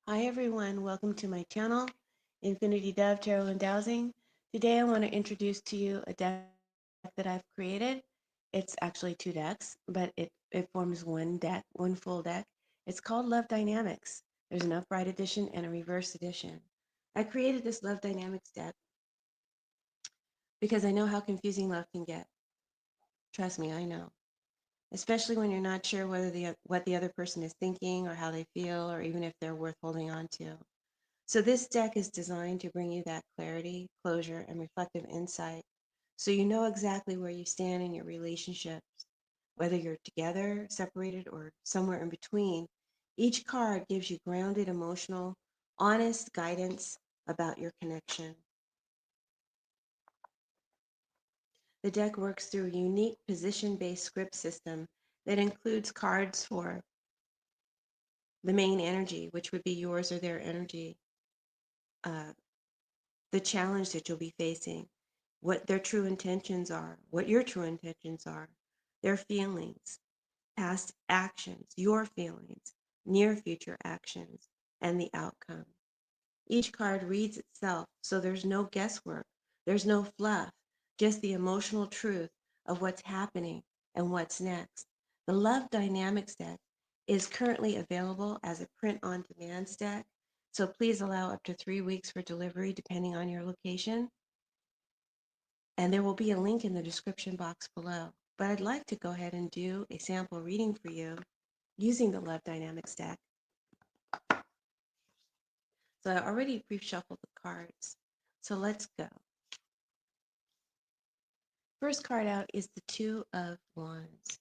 Hi everyone, welcome to my channel, Infinity Dove Tarot and Dowsing. Today I want to introduce to you a deck that I've created. It's actually two decks, but it forms one deck, one full deck. It's called Love Dynamics. There's an upright edition and a reverse edition. I created this Love Dynamics deck because I know how confusing love can get. Trust me, I know. Especially when you're not sure what the other person is thinking or how they feel or even if they're worth holding on to. So this deck is designed to bring you that clarity, closure, and reflective insight so you know exactly where you stand in your relationships, whether you're together, separated, or somewhere in between. Each card gives you grounded, emotional, honest guidance about your connection. The deck works through a unique position-based script system that includes cards for the main energy, which would be yours or their energy, uh, the challenge that you'll be facing, what their true intentions are, what your true intentions are, their feelings, past actions, your feelings, near future actions, and the outcome. Each card reads itself, so there's no guesswork, there's no fluff, just the emotional truth of what's happening and what's next. The Love Dynamics deck is currently available as a print on demand deck, so please allow up to 3 weeks for delivery depending on your location. And there will be a link in the description box below. But I'd like to go ahead and do a sample reading for you using the Love Dynamics deck. So I already pre-shuffled the cards. So let's go. First card out is the Two of Wands.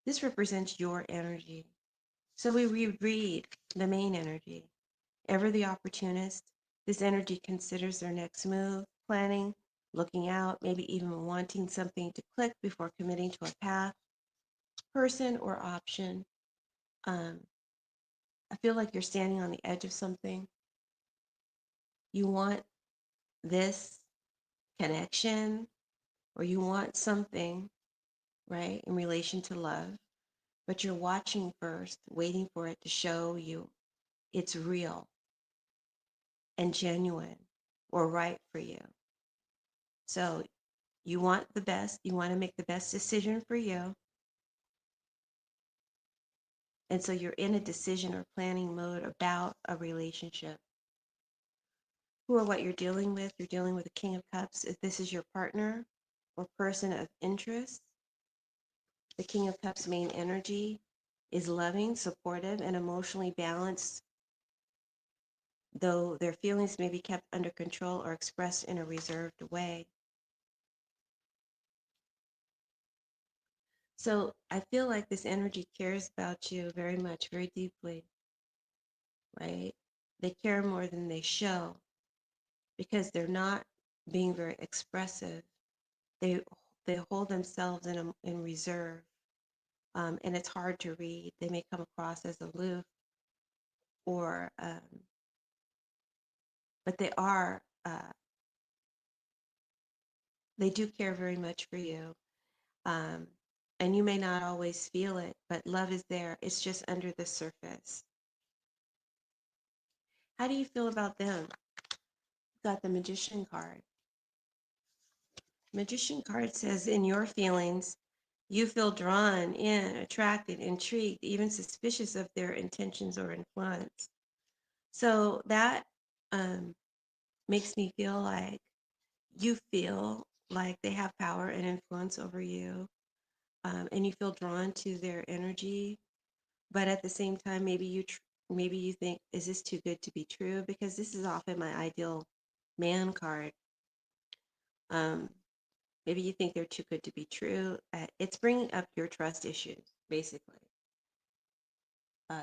This represents your energy. So we reread the main energy. Ever the opportunist, this energy considers their next move, planning, looking out, maybe even wanting something to click before committing to a path, person, or option. Um, I feel like you're standing on the edge of something. You want this connection or you want something, right, in relation to love, but you're watching first, waiting for it to show you it's real and genuine or right for you. So you want the best, you want to make the best decision for you. And so you're in a decision or planning mode about a relationship. Who or what you're dealing with? You're dealing with the King of Cups. If this is your partner or person of interest, the King of Cups' main energy is loving, supportive, and emotionally balanced, though their feelings may be kept under control or expressed in a reserved way. So I feel like this energy cares about you very much, very deeply, right? They care more than they show because they're not being very expressive. They they hold themselves in reserve, and it's hard to read. They may come across as aloof, or but they do care very much for you, um, and you may not always feel it, but love is there. It's just under the surface. How do you feel about them? Got the Magician card. Magician card says, in your feelings, you feel drawn in, attracted, intrigued, even suspicious of their intentions or influence. So that um, makes me feel like you feel like they have power and influence over you, and you feel drawn to their energy. But at the same time, maybe you think, is this too good to be true? Because this is often my ideal man card. Um, Maybe you think they're too good to be true. It's bringing up your trust issues, basically.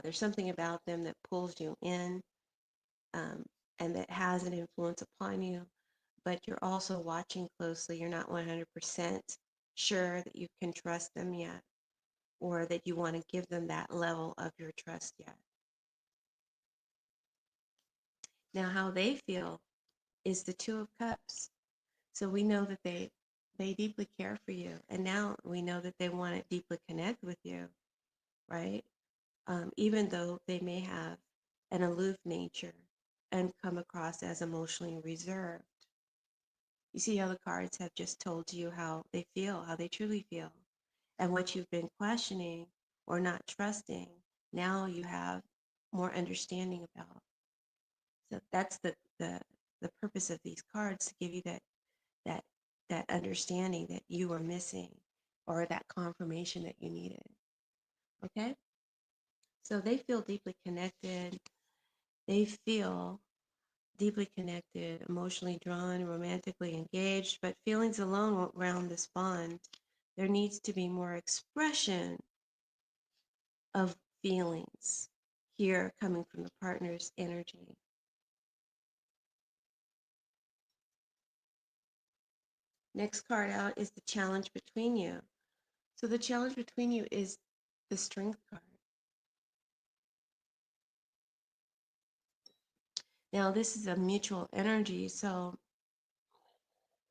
There's something about them that pulls you in, um, and that has an influence upon you, but you're also watching closely. You're not 100% sure that you can trust them yet, or that you want to give them that level of your trust yet. Now, how they feel is the Two of Cups. So we know that they deeply care for you, and now we know that they want to deeply connect with you, right? Even though they may have an aloof nature and come across as emotionally reserved. You see how the cards have just told you how they feel, how they truly feel, and what you've been questioning or not trusting. Now you have more understanding about. So that's the purpose of these cards, to give you that that understanding that you were missing, or that confirmation that you needed. Okay? So they feel deeply connected. They feel deeply connected, emotionally drawn, romantically engaged, but feelings alone won't round this bond. There needs to be more expression of feelings here coming from the partner's energy. Next card out is the challenge between you. So the challenge between you is the strength card. Now, this is a mutual energy. So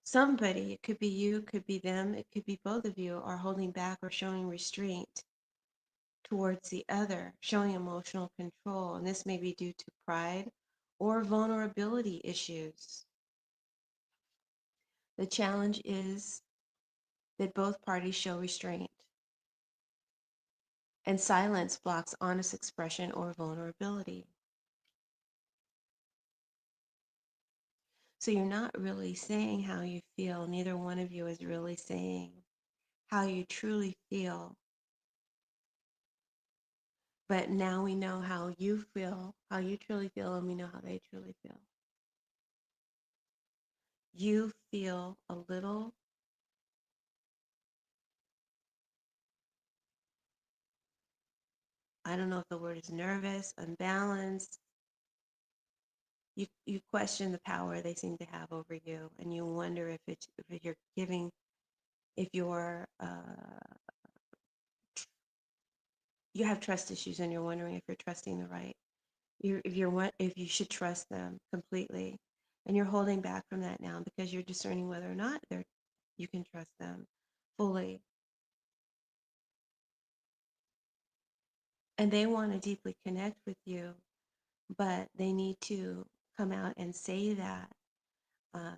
somebody, it could be you, could be them, it could be both of you, are holding back or showing restraint towards the other, showing emotional control. And this may be due to pride or vulnerability issues. The challenge is that both parties show restraint, and silence blocks honest expression or vulnerability. So you're not really saying how you feel. Neither one of you is really saying how you truly feel. But now we know how you feel, how you truly feel, and we know how they truly feel. You feel a little, I don't know if the word is nervous, unbalanced. You question the power they seem to have over you, and you wonder if you're giving, if you're you have trust issues, and you're wondering if you're trusting the right, if you should trust them completely, and you're holding back from that now because you're discerning whether or not you can trust them fully. And they want to deeply connect with you, but they need to come out and say that. Um,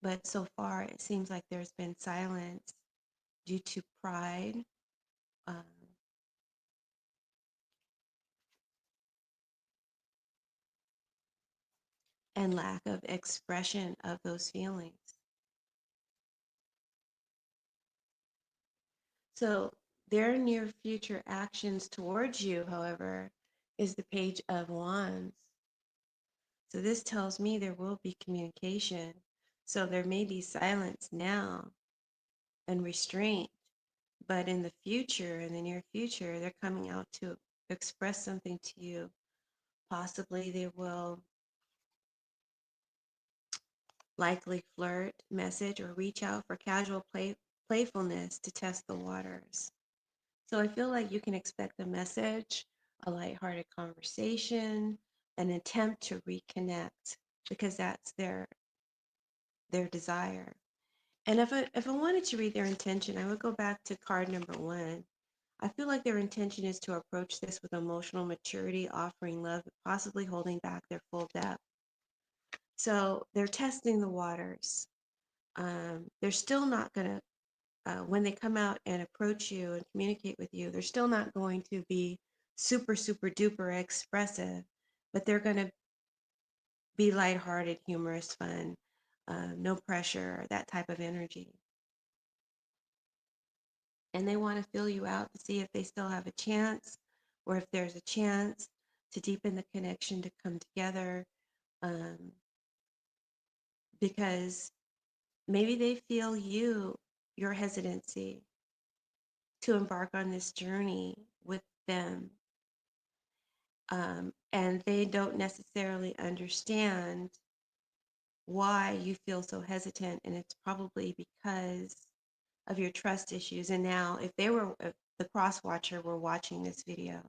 but so far, it seems like there's been silence due to pride, um, and lack of expression of those feelings. So their near future actions towards you, however, is the Page of Wands. So this tells me there will be communication. So there may be silence now and restraint, but in the future, in the near future, they're coming out to express something to you. Possibly they will likely flirt, message, or reach out for casual playfulness to test the waters. So I feel like you can expect a message, a lighthearted conversation, an attempt to reconnect, because that's their desire. And if I wanted to read their intention, I would go back to card number 1. I feel like their intention is to approach this with emotional maturity, offering love, but possibly holding back their full depth. So they're testing the waters. They're still not going to, when they come out and approach you and communicate with you, they're still not going to be super, super duper expressive, but they're going to be lighthearted, humorous, fun, no pressure, that type of energy. And they want to feel you out to see if they still have a chance, or if there's a chance to deepen the connection, to come together, um, because maybe they feel your hesitancy to embark on this journey with them, and they don't necessarily understand why you feel so hesitant, and it's probably because of your trust issues. And now if the cross watcher were watching this video,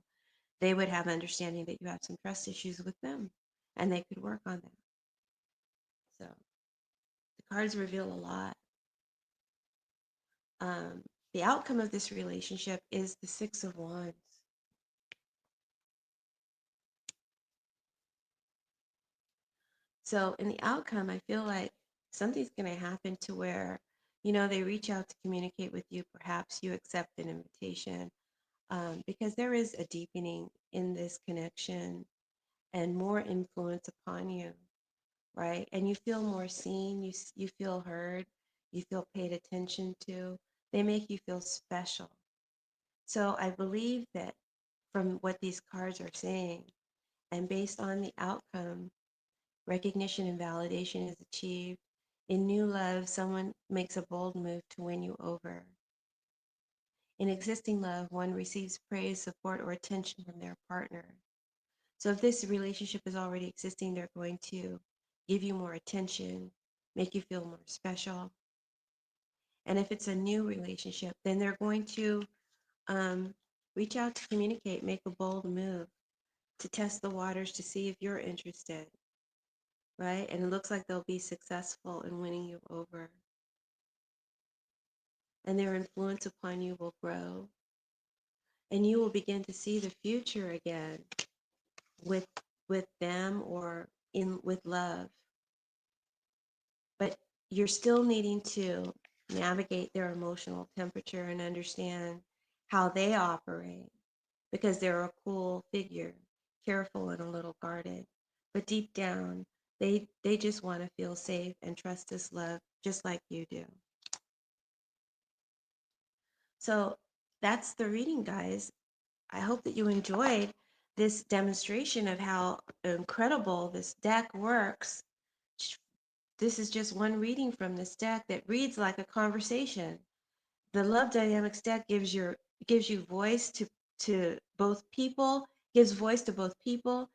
they would have understanding that you have some trust issues with them, and they could work on that. So the cards reveal a lot. um, the outcome of this relationship is the Six of Wands. So in the outcome, I feel like something's going to happen to where, they reach out to communicate with you. Perhaps you accept an invitation, because there is a deepening in this connection and more influence upon you, right? And you feel more seen, you feel heard, you feel paid attention to. They make you feel special. So I believe that from what these cards are saying, and based on the outcome, recognition and validation is achieved. In new love, someone makes a bold move to win you over. In existing love, one receives praise, support, or attention from their partner. So if this relationship is already existing, they're going to give you more attention, make you feel more special. And if it's a new relationship, then they're going to um, reach out to communicate, make a bold move to test the waters to see if you're interested, right? And it looks like they'll be successful in winning you over. And their influence upon you will grow. And you will begin to see the future again with them or in with love. But you're still needing to navigate their emotional temperature and understand how they operate, because they're a cool figure, careful and a little guarded. But deep down, they just want to feel safe and trust this love just like you do. So that's the reading, guys. I hope that you enjoyed this demonstration of how incredible this deck works. This is just one reading from this deck that reads like a conversation. The Love Dynamics deck gives you voice to both people, gives voice to both people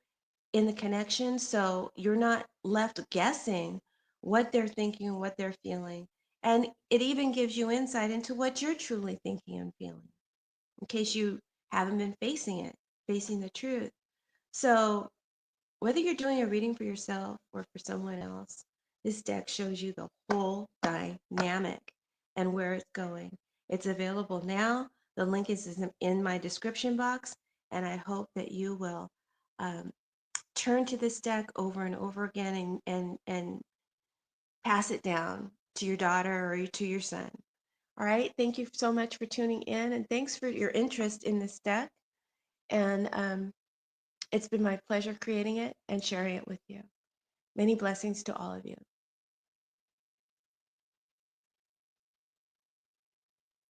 in the connection, so you're not left guessing what they're thinking and what they're feeling. And it even gives you insight into what you're truly thinking and feeling, in case you haven't been facing the truth. So whether you're doing a reading for yourself or for someone else, this deck shows you the whole dynamic and where it's going. It's available now. The link is in my description box, and I hope that you will um, turn to this deck over and over again, and pass it down to your daughter or to your son. All right. Thank you so much for tuning in, and thanks for your interest in this deck. And it's been my pleasure creating it and sharing it with you. Many blessings to all of you.